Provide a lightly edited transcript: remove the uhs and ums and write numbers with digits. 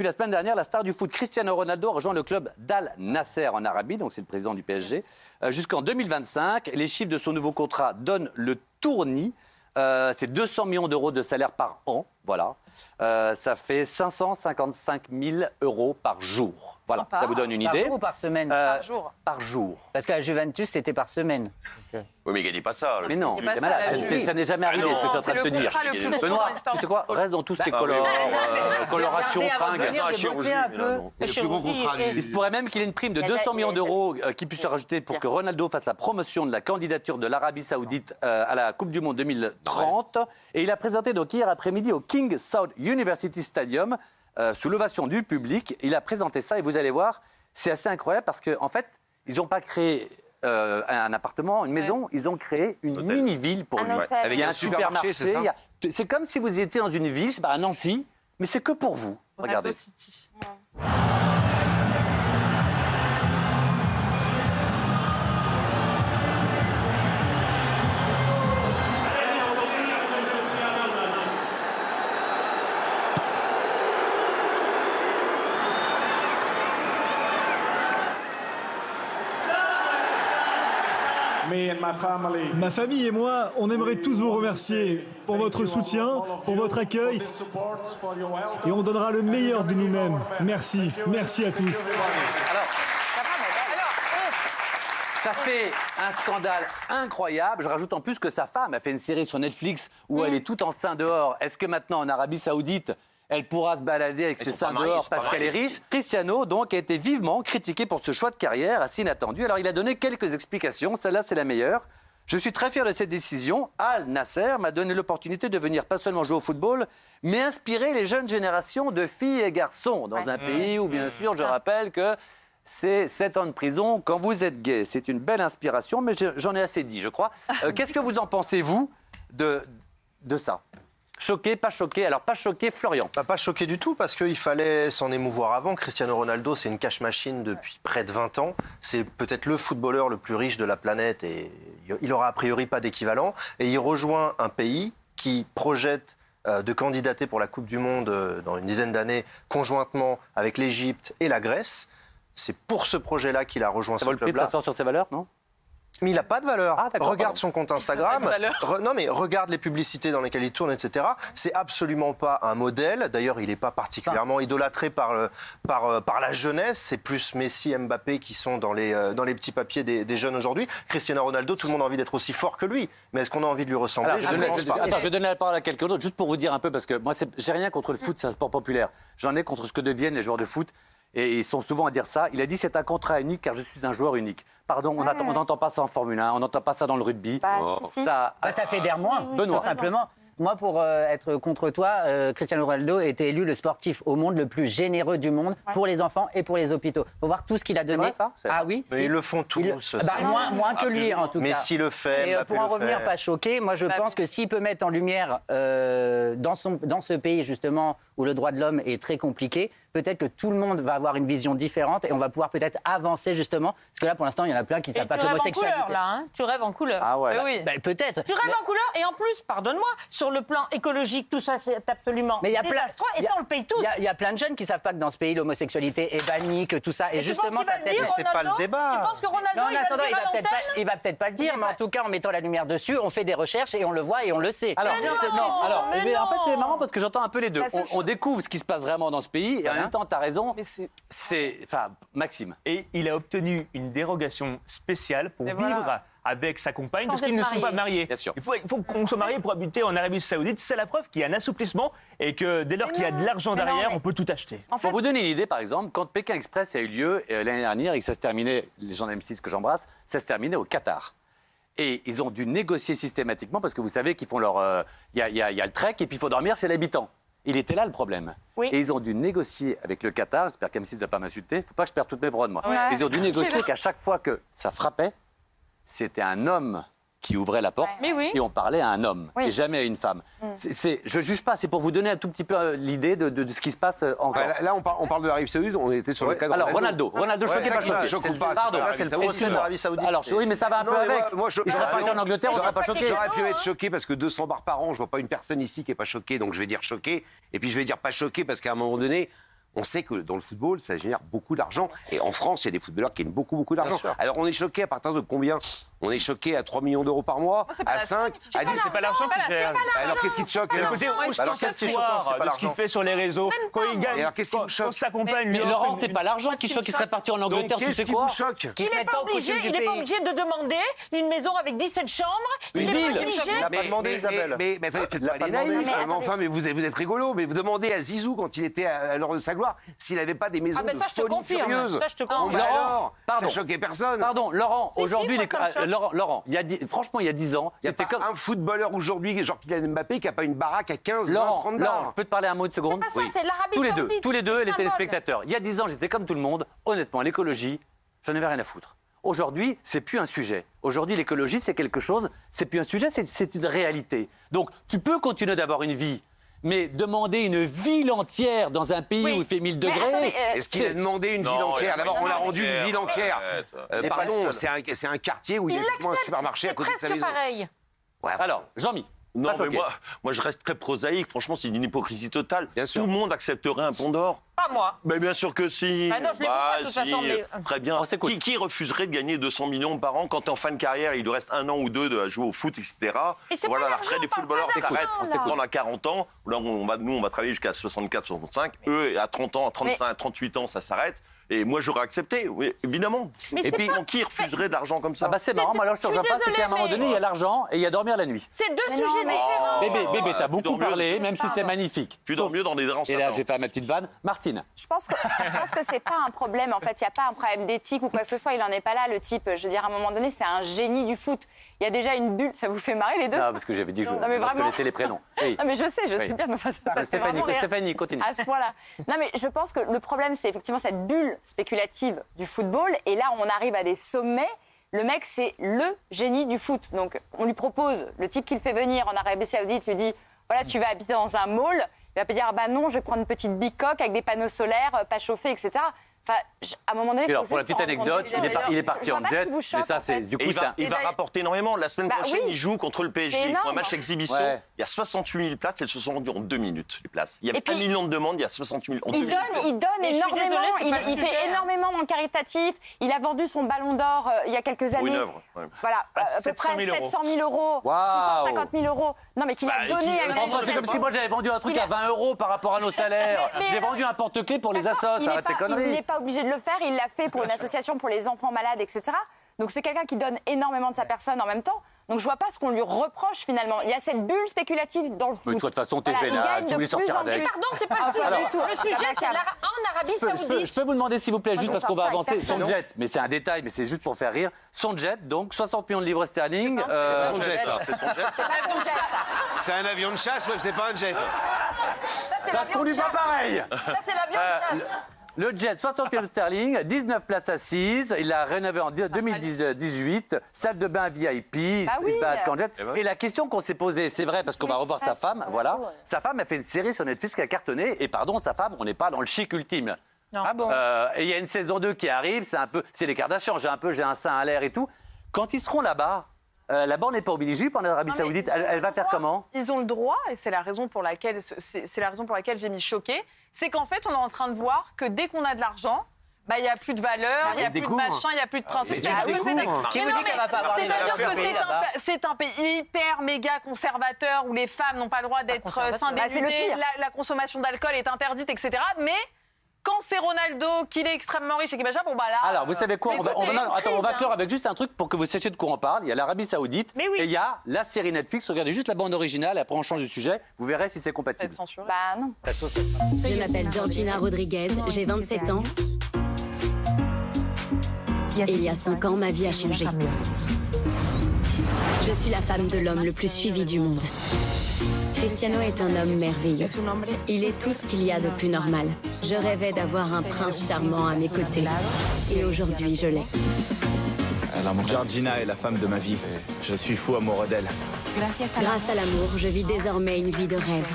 Puis la semaine dernière, la star du foot Cristiano Ronaldo a rejoint le club d'Al Nasser en Arabie, donc c'est le président du PSG, jusqu'en 2025. Les chiffres de son nouveau contrat donnent le tournis. C'est 200 millions d'euros de salaire par an, voilà. Ça fait 555 000 euros par jour. Voilà, ça vous donne une idée. Par jour ou par semaine? Par jour. Par jour. Parce qu'à la Juventus, c'était par semaine. Oui, mais il gagnait pas ça. Mais non, C'est pas t'es ça, malade. la Juve. Ça n'est jamais arrivé, ce que je suis en train de te dire. C'est le contrat le plus Benoît, court pour tu sais quoi? Reste dans tout ce qui est coloration, fringues. J'ai bossé un peu. C'est le plus gros contrat. Il se pourrait même qu'il ait une prime de 200 millions d'euros qui puisse se rajouter pour que Ronaldo fasse la promotion de la candidature de l'Arabie Saoudite à la Coupe du Monde 2030. Et il a présenté donc hier après-midi au King Saud University Stadium, sous l'ovation du public. Il a présenté ça et vous allez voir, c'est assez incroyable parce qu'en fait, ils n'ont pas créé un appartement, une maison, ils ont créé une mini-ville pour lui. Avec Il y a un un supermarché, supermarché. c'est ça C'est comme si vous étiez dans une ville, je sais pas, à Nancy, mais c'est que pour vous. Regardez. City. Ma famille et moi, on aimerait tous vous remercier pour votre soutien, pour votre accueil, et on donnera le meilleur de nous-mêmes. Merci, merci à tous. Ça fait un scandale incroyable. Je rajoute en plus que sa femme a fait une série sur Netflix où elle est toute en seins dehors. Est-ce que maintenant, en Arabie Saoudite, elle pourra se balader avec ses seins dehors parce qu'elle est riche? Cristiano, donc, a été vivement critiqué pour ce choix de carrière assez inattendu. Alors, il a donné quelques explications. Celle-là, c'est la meilleure. Je suis très fier de cette décision. Al Nasser m'a donné l'opportunité de venir pas seulement jouer au football, mais inspirer les jeunes générations de filles et garçons dans un pays où, bien sûr, je rappelle que c'est 7 ans de prison quand vous êtes gay. C'est une belle inspiration, mais j'en ai assez dit, je crois. Qu'est-ce que vous en pensez, vous, de ça? Choqué, pas choqué? Alors, pas choqué, Florian. Pas choqué du tout, parce qu'il fallait s'en émouvoir avant. Cristiano Ronaldo, c'est une cash machine depuis près de 20 ans. C'est peut-être le footballeur le plus riche de la planète et il aura a priori pas d'équivalent. Et il rejoint un pays qui projette de candidater pour la Coupe du Monde dans une dizaine d'années, conjointement avec l'Égypte et la Grèce. C'est pour ce projet-là qu'il a rejoint ce club-là. Ça vaut le prix de s'asseoir sur ses valeurs, non? Mais il n'a pas de valeur. Ah, regarde son compte Instagram. Non, mais regarde les publicités dans lesquelles il tourne, etc. C'est absolument pas un modèle. D'ailleurs, il n'est pas particulièrement idolâtré par la jeunesse. C'est plus Messi, Mbappé qui sont dans les petits papiers des jeunes aujourd'hui. Cristiano Ronaldo, tout le monde a envie d'être aussi fort que lui. Mais est-ce qu'on a envie de lui ressembler? Alors, je vais donner la parole à quelqu'un d'autre, juste pour vous dire un peu, parce que moi, j'ai rien contre le foot, c'est un sport populaire. J'en ai contre ce que deviennent les joueurs de foot. Et ils sont souvent à dire ça. Il a dit c'est un contrat unique car je suis un joueur unique. Pardon, on n'entend pas ça en Formule 1, on n'entend pas ça dans le rugby. Ça fédère moins, Benoît. tout simplement. Moi, pour être contre toi, Cristiano Ronaldo a été élu le sportif au monde le plus généreux du monde pour les enfants et pour les hôpitaux. Il faut voir tout ce qu'il a donné. Vrai, ça? Ah oui. Mais ils le font tous. Moins que lui, en tout cas. Messi le fait, Et Mbappé pour en le revenir, fait. pas choqué, moi je pense que s'il peut mettre en lumière dans ce pays justement où le droit de l'homme est très compliqué, peut-être que tout le monde va avoir une vision différente et on va pouvoir peut-être avancer justement. Parce que là, pour l'instant, il y en a plein qui ne savent pas que l'homosexualité. Tu rêves en couleur, là, hein? Tu rêves en couleur. Ah ouais. Oui. Ben, peut-être. Tu rêves en couleur et en plus, pardonne-moi, sur le plan écologique, tout ça, c'est absolument Mais il y a plein- désastreux et ça, on le paye tous. Il y a plein de jeunes qui ne savent pas que dans ce pays, l'homosexualité est bannie, que tout ça. Et tu justement, penses qu'il va ça le peut-être. dire, c'est pas le Ronaldo? débat. Tu penses que Ronaldo, Non, il mais va attends, le dire à l'antenne? il va peut-être pas le dire, mais en tout cas, en mettant la lumière dessus, on fait des recherches et on le voit et on le sait. Alors, Mais non, en fait, c'est marrant parce que j'entends un peu les deux. Bah, c'est On découvre ce qui se passe vraiment dans ce pays et en même temps, tu as raison. Mais c'est- Enfin, Maxime. Et il a obtenu une dérogation spéciale pour Et vivre voilà. avec sa compagne, Sans parce qu'ils être ne sont pas mariés. mariés. Bien sûr. Il faut qu'on soit marié pour habiter en Arabie Saoudite. C'est la preuve qu'il y a un assouplissement et que dès lors qu'il y a de l'argent Mais non, derrière, mais- on peut tout acheter. En fait, Pour vous donner une idée, par exemple, quand Pékin Express a eu lieu l'année dernière et que ça se terminait, les gens d'M6 que j'embrasse, ça se terminait au Qatar. Et ils ont dû négocier systématiquement parce que vous savez qu'ils font leur... Il y a le trek et puis il faut dormir chez l'habitant. Il était là le problème. Oui. Et ils ont dû négocier avec le Qatar, j'espère qu'M6 ne va pas m'insulter, il ne faut pas que je perde toutes mes brodes, moi. Ouais. Ils ont dû négocier qu'à chaque fois que ça frappait, c'était un homme qui ouvrait la porte Mais oui. et on parlait à un homme Oui. et jamais à une femme. Je ne juge pas, c'est pour vous donner un tout petit peu l'idée de ce qui se passe encore. Là, on parle de l'Arabie Saoudite, on était sur le cas de Alors, Ronaldo choqué, pas choqué. choque pas. Pardon, C'est le procès de l'Arabie Saoudite. Alors, oui, mais ça va un peu avec. Il serait pas été en Angleterre, on ne serait pas choqué. J'aurais pu être choqué parce que 200 bars par an, je vois pas une personne ici qui est pas choquée, donc je vais dire choqué. Et puis je vais dire pas choqué parce qu'à un moment donné, On sait que dans le football, ça génère beaucoup d'argent. Et en France, il y a des footballeurs qui gagnent beaucoup d'argent. Alors, on est choqué à partir de combien? On est choqué à 3 millions d'euros par mois, à 5, à 10. C'est pas l'argent qui fait. Alors, qu'est-ce qui te choque? Écoutez, Alors, qu'est-ce qui est choquant? C'est pas de ce qu'il l'argent. fait sur les réseaux, quand il gagne, alors, qu'est-ce qui vous choque? quand sa compagne Mais lui offre Laurent, une- c'est pas l'argent qui choque, qui serait parti en Donc, Angleterre, tu qu'est-ce sais qui quoi? vous choque? Qui se Il n'est mettent pas pas au obligé, costume du il est pas pays. obligé de demander une maison avec 17 chambres. Une il est ville. pas obligé. Il n'a pas demandé, Isabelle. Mais faites Il l'a pas pas les demandé. naïfs. Mais Mais enfin, mais vous êtes rigolo. Mais vous demandez à Zizou, quand il était à l'heure de sa gloire, s'il n'avait pas des maisons Ah ben de ça, je te folie confirme. furieuse. Ça, je te Bon, confirme. bah Laurent, alors, pardon. ça choquait personne. Pardon, Laurent, Si, aujourd'hui, moi, ça me choque. Laurent, franchement, il y a 10 ans, Il n'y a c'était pas comme... un footballeur aujourd'hui, genre Kylian Mbappé, qui n'a pas une baraque à 15, 20, Laurent, 30 Laurent, bars. je peux te parler un mot de seconde? C'est pas ça, c'est l'Arabie Tous les deux, Saoudite. tous les deux, C'est les un téléspectateurs. Il y a 10 ans, j'étais comme tout le monde. Honnêtement, l'écologie, j'en avais rien à foutre. Aujourd'hui, c'est plus un sujet. Aujourd'hui, l'écologie, c'est quelque chose, c'est plus un sujet, c'est une réalité. Donc, tu peux continuer d'avoir une vie, mais demander une ville entière dans un pays Oui. où il fait 1000 Mais degrés... attendez, Est-ce qu'il a demandé une ville entière? D'abord, on l'a rendu une ville entière. Il est pas Pardon, le seul. c'est un quartier où il y a Il effectivement un l'accepte. supermarché à C'est côté de sa presque maison. pareil. Ouais, Alors, Jean-Mi, Non, pas mais choqué. moi, je reste très prosaïque. Franchement, c'est une hypocrisie totale. Bien sûr. Tout le monde accepterait un pont d'or. Pas moi. Mais bien sûr que si. Bah non, je l'écoute pas, de toute si. façon, mais- Très bien. On s'écoute. Qui refuserait de gagner 200 millions par an quand t'es en fin de carrière, il lui reste 1 an ou 2 à jouer au foot, etc. Mais c'est Voilà, pas la retraite l'argent, des on parle footballeurs pas s'arrête. d'argent, là. Quand on a 40 ans, là, nous, on va travailler jusqu'à 64, 65. Eux, à 30 ans, à 35, 38 ans, ça s'arrête. Et moi, j'aurais accepté, oui, évidemment. Mais Et c'est puis, pas- qui refuserait de l'argent comme ça? Ah bah c'est marrant, moi alors je te Je suis rejoins pas, c'est qu'à un moment désolée, donné, il y a l'argent et il y a dormir la nuit. C'est deux Mais non, sujets mais- différents. Bébé, t'as tu beaucoup dors mieux. parlé, même si c'est magnifique. Tu dors mieux dans des draps en Et là, satin. j'ai fait ma petite vanne. Martine. Je pense que c'est pas un problème. En fait, il n'y a pas un problème d'éthique ou quoi que ce soit. Il n'en est pas là, le type. Je veux dire, à un moment donné, c'est un génie du foot. Il y a déjà une bulle. Ça vous fait marrer, les deux? Non, parce que j'avais dit que je Non, mais vraiment. connaissais les prénoms. Oui. Ah, mais je sais Oui. bien. Mais enfin, ça fait Stéphanie, vraiment rire. Stéphanie, continue. À ce point-là. Non, mais je pense que le problème, c'est effectivement cette bulle spéculative du football. Et là, on arrive à des sommets. Le mec, c'est le génie du foot. Donc, on lui propose, le type qui le fait venir en Arabie Saoudite lui dit, voilà, tu vas habiter dans un mall. Il va pas dire, ah bah non, je vais prendre une petite bicoque avec des panneaux solaires, pas chauffés, etc. Enfin, à un moment donné, Et alors, faut pour la juste petite s'en rendre anecdote, compte. il est parti Je en vois pas ce jet. qui vous Mais choque, ça, en c'est fait. du Et coup, il va Et rapporter énormément. La semaine Bah prochaine, oui. il joue contre le PSG. C'est Ils font un énorme. match exhibition. Ouais. Il y a 68 000 places. Elles se sont vendues en 2 minutes, les places. Il y avait Et puis- 1 million de demandes. Il y a 68 000 en 2 Il minutes. donne Mais je suis énormément. désolée, c'est pas le Il fait sujet, hein. énormément en caritatif. Il a vendu son ballon d'or il y a quelques Pour une années. œuvre. Ouais. Voilà, à peu 700 près 000 euros. 700 000 euros, Waouh. 650 000 euros. Non, mais qu'il Bah, a et donné qui- à une Enfin, C'est comme si moi j'avais vendu un truc Il a- à 20 € par rapport à nos salaires. Mais- J'ai vendu un porte-clés pour les D'accord, assos, il arrête tes Il conneries. n'est pas obligé de le faire, il l'a fait pour une association pour les enfants malades, etc. Donc c'est quelqu'un qui donne énormément de sa personne en même temps. Donc je vois pas ce qu'on lui reproche finalement. Il y a cette bulle spéculative dans le foot. Mais toi, de toute façon, t'es Voilà, il vénère, gagne tu voulais de plus sortir en avec. plus. Pardon, c'est pas le sujet. alors- Le sujet, c'est en Arabie Saoudite. Je peux vous demander, s'il vous plaît, Moi, juste je parce qu'on va sortirai avec avancer, son personne. jet, mais c'est un détail, mais c'est juste pour faire rire. Son jet, donc 60 millions de livres sterling. Son jet, ça. C'est pas son jet. C'est un avion de chasse, ouais, c'est pas un jet. Ça se conduit pas pareil. Ça, c'est l'avion de chasse. Le jet, 60 millions de sterling, 19 places assises. Il l'a rénové en 2018. Salle de bain VIP, il Bah oui. se balade qu'en jet. Et la question qu'on s'est posée, c'est vrai, parce qu'on va revoir sa femme, voilà. Sa femme a fait une série sur Netflix qui a cartonné. Et pardon, sa femme, on n'est pas dans le chic ultime. Ah bon? Et il y a une saison 2 qui arrive, c'est les Kardashians, j'ai un sein à l'air et tout. Quand ils seront là-bas, là-bas on n'est pas obligé en Arabie Saoudite, elle va faire comment? Ils ont le droit, et c'est la raison pour laquelle j'ai mis choqué, c'est qu'en fait, on est en train de voir que dès qu'on a de l'argent, bah, il n'y a plus de valeur, il n'y a plus de machin, il n'y a plus de principe. mais tu découvres. Qui vous dit qu'elle va pas avoir des C'est-à-dire valeurs que pays là-bas? c'est un pays hyper méga conservateur où les femmes n'ont pas le droit d'être conservateur. Bah, c'est le dénudées, pire. la consommation d'alcool est interdite, etc. Mais quand c'est Ronaldo, qu'il est extrêmement riche et qu'il machin, bon bah là. Alors, vous savez quoi? mais On c'était va une crise, clore avec juste un truc pour que vous sachiez de quoi on parle. Il y a l'Arabie Saoudite Mais oui. et il y a la série Netflix. Regardez juste la bande originale et après on change de sujet. Vous verrez si c'est C'est compatible. censuré. Bah non. Je m'appelle Georgina Rodriguez, j'ai 27 ans. Et il y a 5 ans, ma vie a changé. Je suis la femme de l'homme le plus suivi du monde. Cristiano est un homme merveilleux. Il est tout ce qu'il y a de plus normal. Je rêvais d'avoir un prince charmant à mes côtés. Et aujourd'hui, je l'ai. Georgina est la femme de ma vie. Je suis fou amoureux d'elle. Grâce à l'amour, je vis désormais une vie de rêve.